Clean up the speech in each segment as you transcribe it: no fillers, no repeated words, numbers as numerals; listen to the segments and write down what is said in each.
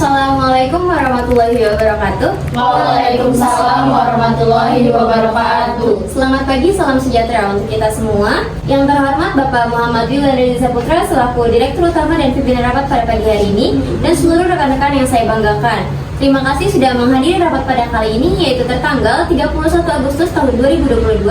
Assalamualaikum warahmatullahi wabarakatuh. Waalaikumsalam warahmatullahi wabarakatuh. Selamat pagi, salam sejahtera untuk kita semua. Yang terhormat Bapak Muhammad Wildan Reza Putra selaku Direktur Utama dan Pimpinan Rapat pada pagi hari ini, dan seluruh rekan-rekan yang saya banggakan. Terima kasih sudah menghadiri rapat pada kali ini, yaitu tertanggal 31 Agustus tahun 2022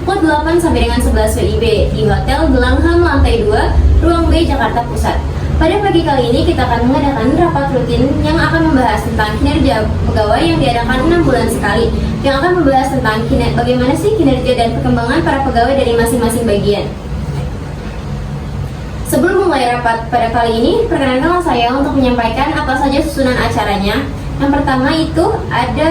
pukul 8 sampai dengan 11 WIB di Hotel Belangham lantai 2, Ruang B, Jakarta Pusat. Pada pagi kali ini kita akan mengadakan rapat rutin yang akan membahas tentang kinerja pegawai yang diadakan 6 bulan sekali, yang akan membahas tentang bagaimana sih kinerja dan perkembangan para pegawai dari masing-masing bagian. Sebelum mulai rapat pada kali ini, perkenankanlah saya untuk menyampaikan apa saja susunan acaranya. Yang pertama itu ada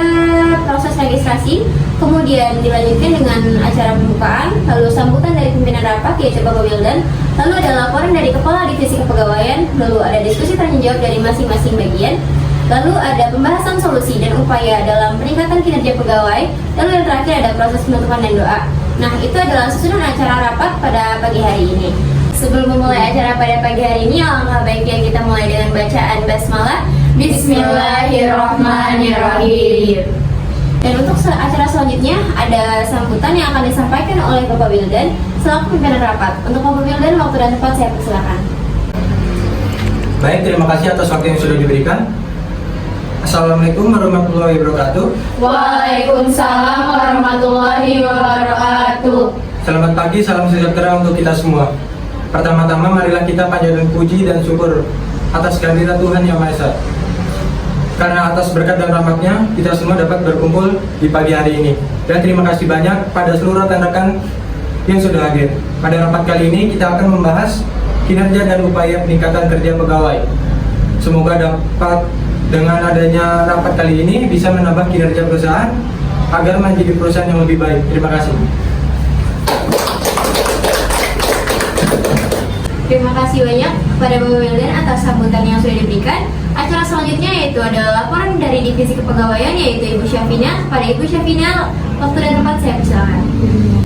proses registrasi, kemudian dilanjutkan dengan acara pembukaan, lalu sambutan dari pimpinan rapat yaitu Bapak Wildan, lalu ada laporan dari Kepala Divisi Kepegawaian, lalu ada diskusi tanya jawab dari masing-masing bagian, lalu ada pembahasan solusi dan upaya dalam peningkatan kinerja pegawai, lalu yang terakhir ada proses penutupan dan doa. Nah, itu adalah susunan acara rapat pada pagi hari ini. Sebelum memulai acara pada pagi hari ini, alangkah baiknya kita mulai dengan bacaan basmalah. Bismillahirrahmanirrahim. Dan untuk acara selanjutnya ada sambutan yang akan disampaikan oleh Bapak Wildan selaku pimpinan rapat. Untuk Bapak Wildan, waktu dan tempat saya persilakan. Baik, terima kasih atas waktu yang sudah diberikan. Assalamualaikum warahmatullahi wabarakatuh. Waalaikumsalam warahmatullahi wabarakatuh. Selamat pagi, salam sejahtera untuk kita semua. Pertama-tama marilah kita panjatkan puji dan syukur atas kehadiran Tuhan Yang Maha Esa. Karena atas berkat dan rahmatnya, kita semua dapat berkumpul di pagi hari ini. Dan terima kasih banyak pada seluruh rekan-rekan yang sudah hadir. Pada rapat kali ini kita akan membahas kinerja dan upaya peningkatan kerja pegawai. Semoga dapat dengan adanya rapat kali ini bisa menambah kinerja perusahaan agar menjadi perusahaan yang lebih baik. Terima kasih. Terima kasih banyak kepada Bapak Wildan atas sambutan yang sudah diberikan. Acara selanjutnya yaitu adalah laporan dari Divisi Kepegawaian yaitu Ibu Syafina. Pada Ibu Syafina, waktu dan tempat saya persilakan.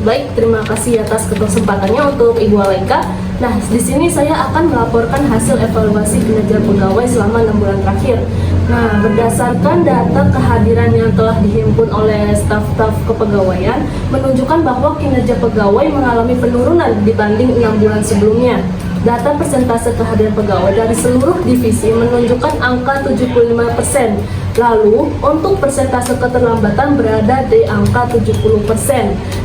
Baik, terima kasih atas kesempatannya untuk Ibu Alaika. Nah, di sini saya akan melaporkan hasil evaluasi kinerja pegawai selama 6 bulan terakhir. Nah, berdasarkan data kehadiran yang telah dihimpun oleh staf-staf kepegawaian menunjukkan bahwa kinerja pegawai mengalami penurunan dibanding 6 bulan sebelumnya. Data persentase kehadiran pegawai dari seluruh divisi menunjukkan angka 75%. Lalu, untuk persentase keterlambatan berada di angka 70%,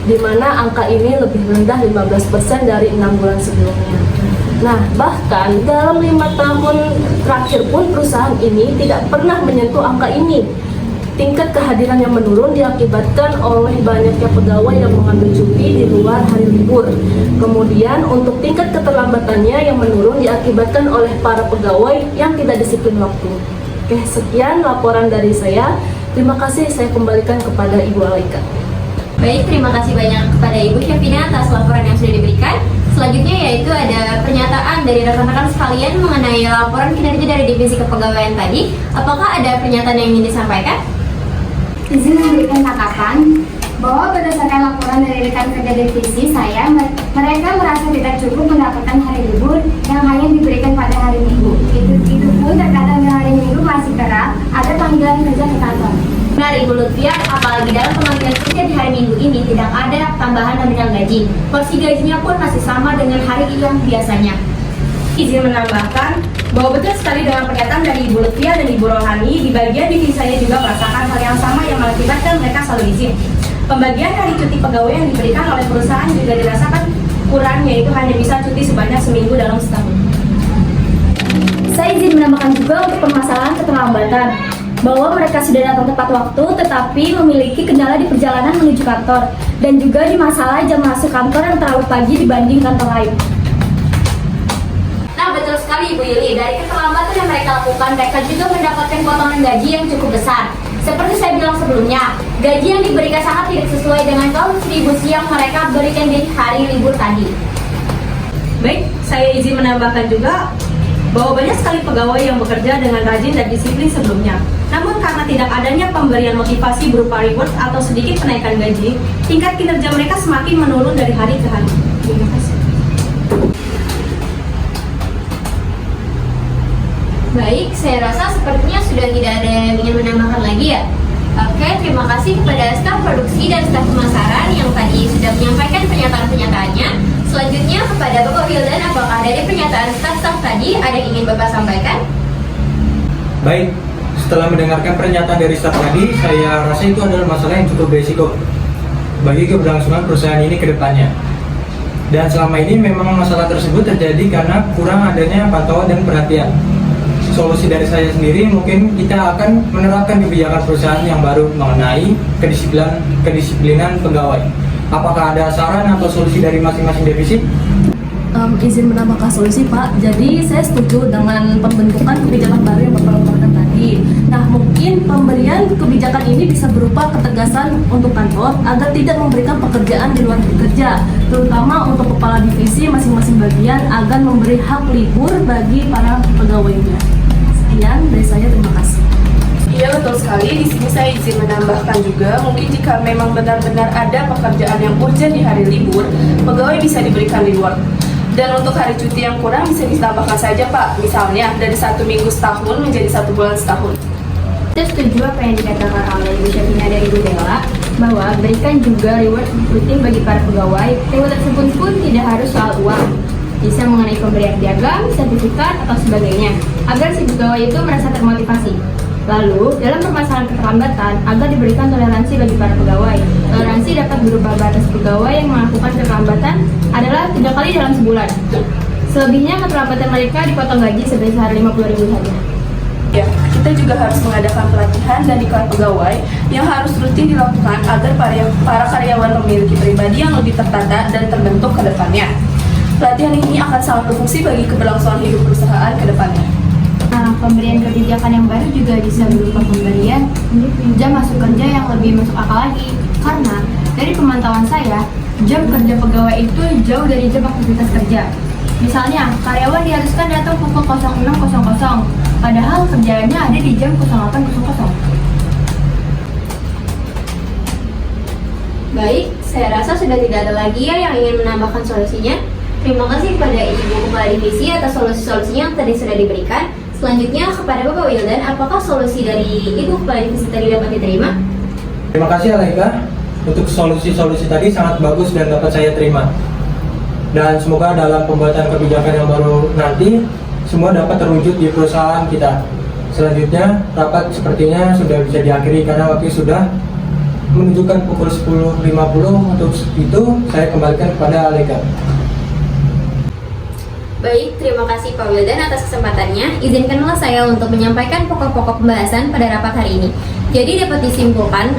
di mana angka ini lebih rendah 15% dari 6 bulan sebelumnya. Nah, bahkan dalam 5 tahun terakhir pun perusahaan ini tidak pernah menyentuh angka ini. Tingkat kehadiran yang menurun diakibatkan oleh banyaknya pegawai yang mengambil cuti di luar hari libur. Kemudian untuk tingkat keterlambatannya yang menurun diakibatkan oleh para pegawai yang tidak disiplin waktu. Oke, sekian laporan dari saya. Terima kasih, saya kembalikan kepada Ibu Alaika. Baik, terima kasih banyak kepada Ibu Syafina atas laporan yang sudah diberikan. Selanjutnya yaitu ada pernyataan dari rekan-rekan sekalian mengenai laporan kinerja dari Divisi Kepegawaian tadi. Apakah ada pernyataan yang ingin disampaikan? Izin memberikan tanggapan bahwa berdasarkan laporan dari rekan kerja divisi saya, mereka merasa tidak cukup mendapatkan hari libur yang hanya diberikan pada hari Minggu. Itu pun terkadang hari Minggu masih kerap ada panggilan kerja ke kantor. Benar, Ibu Lutfia, apalagi dalam pemanggilan kerja di hari Minggu ini tidak ada tambahan nominal gaji. Porsi gajinya pun masih sama dengan hari yang biasanya. Izin menambahkan bahwa betul sekali dengan pernyataan dari Ibu Lutfia dan Ibu Rohani, di bagian divisi saya juga merasakan hal yang sama yang mengakibatkan mereka selalu izin. Pembagian hari cuti pegawai yang diberikan oleh perusahaan juga dirasakan kurang, yaitu hanya bisa cuti sebanyak seminggu dalam setahun. Saya izin menambahkan juga untuk permasalahan keterlambatan, bahwa mereka sudah datang tepat waktu tetapi memiliki kendala di perjalanan menuju kantor, dan juga di masalah jam masuk kantor yang terlalu pagi dibanding kantor lain. Nah, betul sekali Ibu Yuli, dari keterlambatan yang mereka lakukan, mereka juga mendapatkan potongan gaji yang cukup besar. Seperti saya bilang sebelumnya, gaji yang diberikan sangat tidak sesuai dengan kontribusi yang mereka berikan di hari libur tadi. Baik, saya izin menambahkan juga bahwa banyak sekali pegawai yang bekerja dengan rajin dan disiplin sebelumnya. Namun karena tidak adanya pemberian motivasi berupa reward atau sedikit kenaikan gaji, tingkat kinerja mereka semakin menurun dari hari ke hari. Terima kasih. Baik, saya rasa sepertinya sudah tidak ada yang ingin menambahkan lagi ya. Oke, terima kasih kepada staf produksi dan staf pemasaran yang tadi sudah menyampaikan pernyataan-pernyataannya. Selanjutnya kepada Bapak Wildan, apakah dari pernyataan staf-staf tadi ada yang ingin Bapak sampaikan? Baik, setelah mendengarkan pernyataan dari staf tadi, saya rasa itu adalah masalah yang cukup berisiko bagi keberlangsungan perusahaan ini ke depannya. Dan selama ini memang masalah tersebut terjadi karena kurang adanya pantauan dan perhatian. Solusi dari saya sendiri mungkin kita akan menerapkan kebijakan perusahaan yang baru mengenai kedisiplinan pegawai. Apakah ada saran atau solusi dari masing-masing divisi? Izin menambahkan solusi Pak, jadi saya setuju dengan pembentukan kebijakan baru yang Bapak laporkan tadi. Nah, mungkin pemberian kebijakan ini bisa berupa ketegasan untuk kantor agar tidak memberikan pekerjaan di luar kerja, terutama untuk kepala divisi masing-masing bagian agar memberi hak libur bagi para pegawainya. Sekian dari saya, terima kasih. Iya betul sekali, di sini saya izin menambahkan juga, mungkin jika memang benar-benar ada pekerjaan yang urgent di hari libur, pegawai bisa diberikan libur. Dan untuk hari cuti yang kurang bisa ditambahkan saja Pak, misalnya dari 1 minggu setahun menjadi 1 bulan setahun. Saya setuju apa yang dikatakan oleh Ibu Syafina dari Ibu Bella, bahwa berikan juga reward rutin bagi para pegawai. Reward tersebut pun tidak harus soal uang, bisa mengenai pemberian piagam, sertifikat, atau sebagainya, agar si pegawai itu merasa termotivasi. Lalu, dalam permasalahan keterlambatan, agar diberikan toleransi bagi para pegawai. Toleransi dapat berupa batas pegawai yang melakukan keterlambatan adalah 3 kali dalam sebulan. Selebihnya keterlambatan mereka dipotong gaji sebesar 50.000 saja. Ya, kita juga harus mengadakan pelatihan dan diklat pegawai yang harus rutin dilakukan agar para karyawan memiliki pribadi yang lebih tertata dan terbentuk ke depannya. Pelatihan ini akan sangat berfungsi bagi keberlangsungan hidup perusahaan ke depannya. Nah, pemberian kebijakan yang baru juga bisa berupa pemberian jam masuk kerja yang lebih masuk akal lagi. Karena dari pemantauan saya, jam kerja pegawai itu jauh dari jam aktivitas kerja. Misalnya, karyawan diharuskan datang pukul 06.00, padahal kerjaannya ada di jam 08.00. Baik, saya rasa sudah tidak ada lagi ya yang ingin menambahkan solusinya. Terima kasih kepada Ibu Kepala Divisi atas solusi-solusinya yang tadi sudah diberikan. Selanjutnya kepada Bapak Wildan, apakah solusi dari Ibu Kepala Divisi tadi dapat diterima? Terima kasih Alaika, untuk solusi-solusi tadi sangat bagus dan dapat saya terima. Dan semoga dalam pembuatan kebijakan yang baru nanti, semua dapat terwujud di perusahaan kita. Selanjutnya, rapat sepertinya sudah bisa diakhiri karena waktu sudah menunjukkan pukul 10.50. Untuk itu, saya kembalikan kepada Alaika. Baik, terima kasih Pak Wildan atas kesempatannya. Izinkanlah saya untuk menyampaikan pokok-pokok pembahasan pada rapat hari ini. Jadi dapat disimpulkan,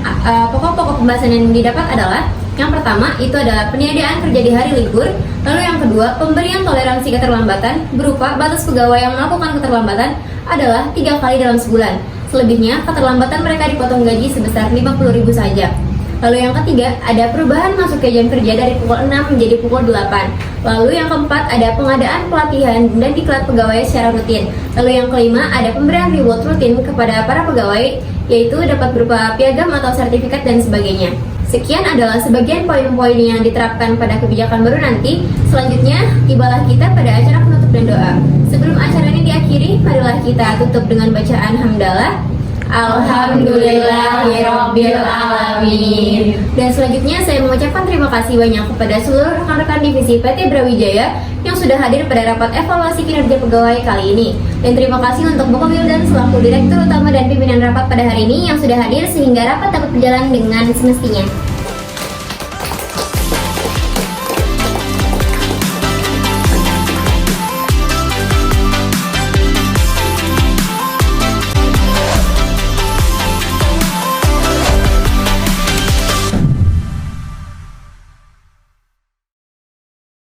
pokok-pokok pembahasan yang didapat adalah yang pertama, itu adalah peniadaan kerja di hari libur. Lalu yang kedua, pemberian toleransi keterlambatan berupa batas pegawai yang melakukan keterlambatan adalah 3 kali dalam sebulan. Selebihnya, keterlambatan mereka dipotong gaji sebesar 50.000 saja. Lalu yang ketiga, ada perubahan masuk ke jam kerja dari pukul 6 menjadi pukul 8. Lalu yang keempat, ada pengadaan pelatihan dan diklat pegawai secara rutin. Lalu yang kelima, ada pemberian reward rutin kepada para pegawai, yaitu dapat berupa piagam atau sertifikat dan sebagainya. Sekian adalah sebagian poin-poin yang diterapkan pada kebijakan baru nanti. Selanjutnya, tibalah kita pada acara penutup dan doa. Sebelum acara ini diakhiri, marilah kita tutup dengan bacaan hamdalah. Alhamdulillahirabbil alamin. Dan selanjutnya saya mengucapkan terima kasih banyak kepada seluruh rekan-rekan divisi PT Brawijaya yang sudah hadir pada rapat evaluasi kinerja pegawai kali ini. Dan terima kasih untuk Bapak Wildan selaku Direktur Utama dan pimpinan rapat pada hari ini yang sudah hadir sehingga rapat dapat berjalan dengan semestinya.